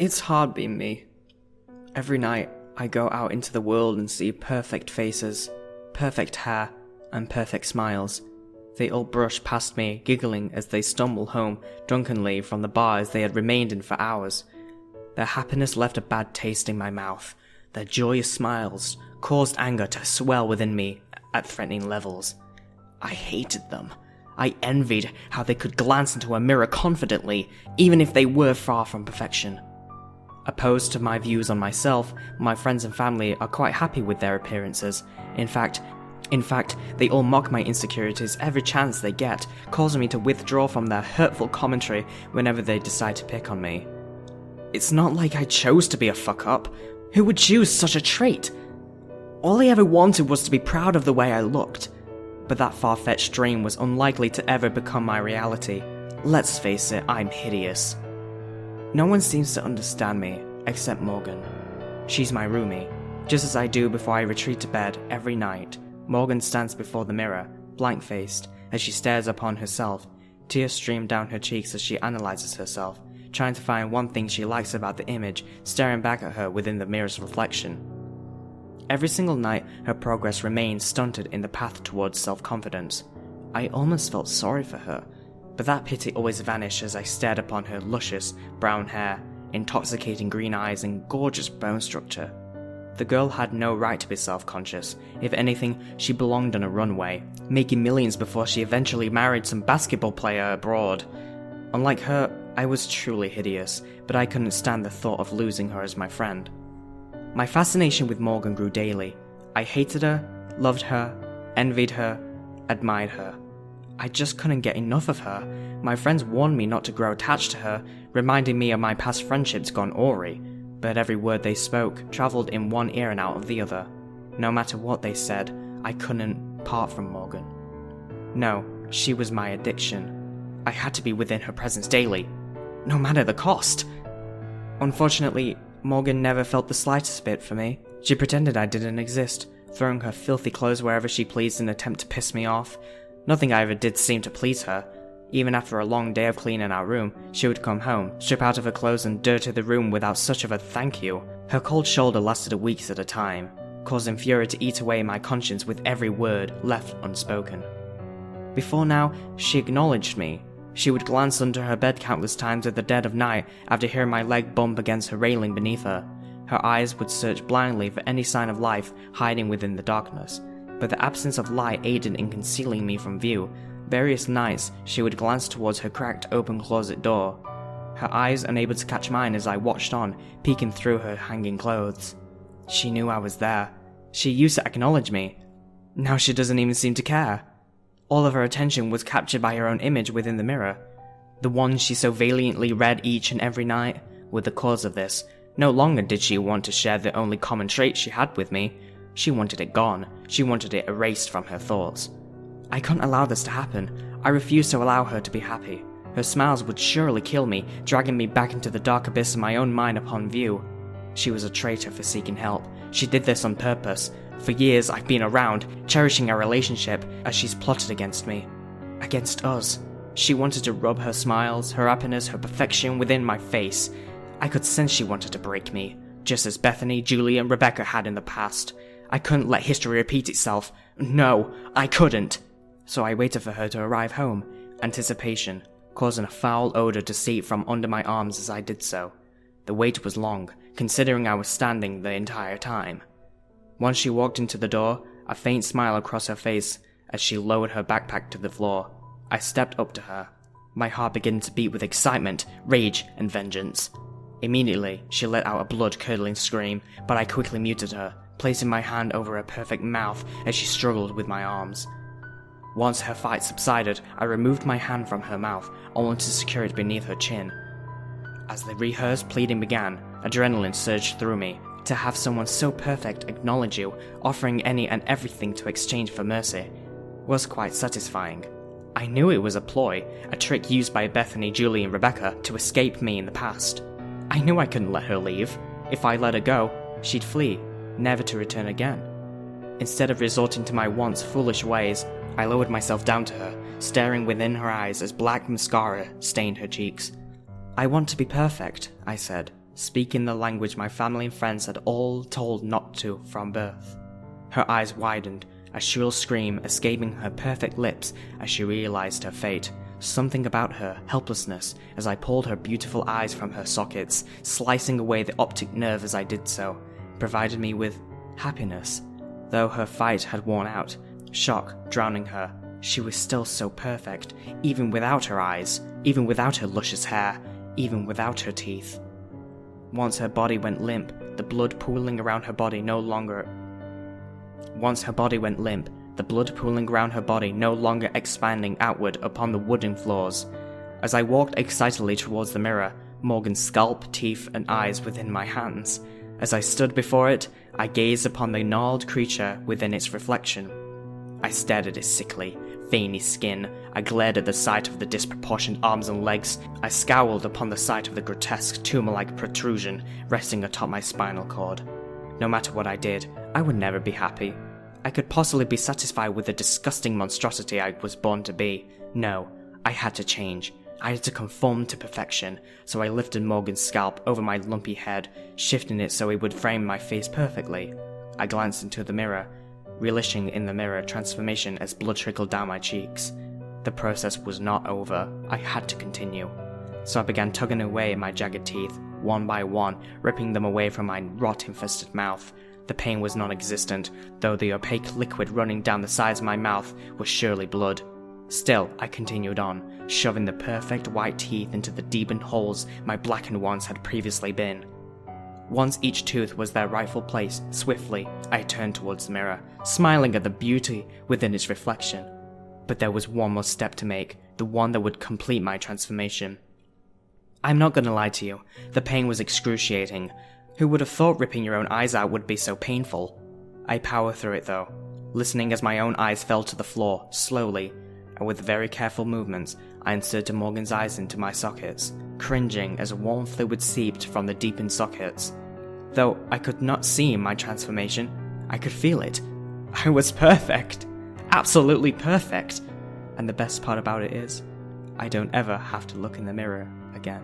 It's hard being me. Every night, I go out into the world and see perfect faces, perfect hair, and perfect smiles. They all brush past me, giggling as they stumble home drunkenly from the bars they had remained in for hours. Their happiness left a bad taste in my mouth. Their joyous smiles caused anger to swell within me at threatening levels. I hated them. I envied how they could glance into a mirror confidently, even if they were far from perfection. Opposed to my views on myself, my friends and family are quite happy with their appearances. In fact, they all mock my insecurities every chance they get, causing me to withdraw from their hurtful commentary whenever they decide to pick on me. It's not like I chose to be a fuck-up. Who would choose such a trait? All I ever wanted was to be proud of the way I looked. But that far-fetched dream was unlikely to ever become my reality. Let's face it, I'm hideous. No one seems to understand me, except Morgan. She's my roomie. Just as I do before I retreat to bed every night, Morgan stands before the mirror, blank-faced, as she stares upon herself. Tears stream down her cheeks as she analyzes herself, trying to find one thing she likes about the image staring back at her within the mirror's reflection. Every single night, her progress remains stunted in the path towards self-confidence. I almost felt sorry for her, but that pity always vanished as I stared upon her luscious brown hair, intoxicating green eyes, and gorgeous bone structure. The girl had no right to be self-conscious. If anything, she belonged on a runway, making millions before she eventually married some basketball player abroad. Unlike her, I was truly hideous, but I couldn't stand the thought of losing her as my friend. My fascination with Morgan grew daily. I hated her, loved her, envied her, admired her. I just couldn't get enough of her. My friends warned me not to grow attached to her, reminding me of my past friendships gone awry, but every word they spoke travelled in one ear and out of the other. No matter what they said, I couldn't part from Morgan. No, she was my addiction. I had to be within her presence daily, no matter the cost. Unfortunately, Morgan never felt the slightest bit for me. She pretended I didn't exist, throwing her filthy clothes wherever she pleased in an attempt to piss me off. Nothing I ever did seemed to please her. Even after a long day of cleaning our room, she would come home, strip out of her clothes and dirty the room without such of a thank you. Her cold shoulder lasted weeks at a time, causing fury to eat away my conscience with every word left unspoken. Before now, she acknowledged me. She would glance under her bed countless times at the dead of night after hearing my leg bump against her railing beneath her. Her eyes would search blindly for any sign of life hiding within the darkness, but the absence of light aided in concealing me from view. Various nights, she would glance towards her cracked open closet door, her eyes unable to catch mine as I watched on, peeking through her hanging clothes. She knew I was there. She used to acknowledge me. Now she doesn't even seem to care. All of her attention was captured by her own image within the mirror. The one she so valiantly read each and every night were the cause of this. No longer did she want to share the only common trait she had with me. She wanted it gone. She wanted it erased from her thoughts. I couldn't allow this to happen. I refused to allow her to be happy. Her smiles would surely kill me, dragging me back into the dark abyss of my own mind upon view. She was a traitor for seeking help. She did this on purpose. For years I've been around, cherishing our relationship, as she's plotted against me. Against us. She wanted to rub her smiles, her happiness, her perfection within my face. I could sense she wanted to break me, just as Bethany, Julie, and Rebecca had in the past. I couldn't let history repeat itself. No, I couldn't. So I waited for her to arrive home, anticipation, causing a foul odor to seep from under my arms as I did so. The wait was long, considering I was standing the entire time. Once she walked into the door, a faint smile across her face as she lowered her backpack to the floor. I stepped up to her, my heart beginning to beat with excitement, rage, and vengeance. Immediately, she let out a blood-curdling scream, but I quickly muted her, placing my hand over her perfect mouth as she struggled with my arms. Once her fight subsided, I removed my hand from her mouth, only to secure it beneath her chin. As the rehearsed pleading began, adrenaline surged through me. To have someone so perfect acknowledge you, offering any and everything to exchange for mercy, was quite satisfying. I knew it was a ploy, a trick used by Bethany, Julie, and Rebecca to escape me in the past. I knew I couldn't let her leave. If I let her go, she'd flee, never to return again. Instead of resorting to my once foolish ways, I lowered myself down to her, staring within her eyes as black mascara stained her cheeks. I want to be perfect, I said, speaking the language my family and friends had all told not to from birth. Her eyes widened, a shrill scream escaping her perfect lips as she realized her fate. Something about her helplessness as I pulled her beautiful eyes from her sockets, slicing away the optic nerve as I did so, provided me with happiness. Though her fight had worn out, shock drowning her, she was still so perfect, even without her eyes, even without her luscious hair, even without her teeth. Once her body went limp, the blood pooling around her body no longer expanding outward upon the wooden floors. As I walked excitedly towards the mirror, Morgan's scalp, teeth, and eyes within my hands. As I stood before it, I gazed upon the gnarled creature within its reflection. I stared at its sickly, veiny skin. I glared at the sight of the disproportioned arms and legs. I scowled upon the sight of the grotesque tumor-like protrusion resting atop my spinal cord. No matter what I did, I would never be happy. I could possibly be satisfied with the disgusting monstrosity I was born to be. No, I had to change. I had to conform to perfection, so I lifted Morgan's scalp over my lumpy head, shifting it so it would frame my face perfectly. I glanced into the mirror, relishing in the mirror transformation as blood trickled down my cheeks. The process was not over. I had to continue. So I began tugging away at my jagged teeth, one by one, ripping them away from my rot-infested mouth. The pain was non-existent, though the opaque liquid running down the sides of my mouth was surely blood. Still, I continued on, shoving the perfect white teeth into the deepened holes my blackened ones had previously been. Once each tooth was their rightful place, swiftly, I turned towards the mirror, smiling at the beauty within its reflection. But there was one more step to make, the one that would complete my transformation. I'm not gonna lie to you, the pain was excruciating. Who would have thought ripping your own eyes out would be so painful? I powered through it though, listening as my own eyes fell to the floor, slowly, and with very careful movements, I inserted Morgan's eyes into my sockets, cringing as warm fluid seeped from the deepened sockets. Though I could not see my transformation, I could feel it. I was perfect. Absolutely perfect. And the best part about it is, I don't ever have to look in the mirror again.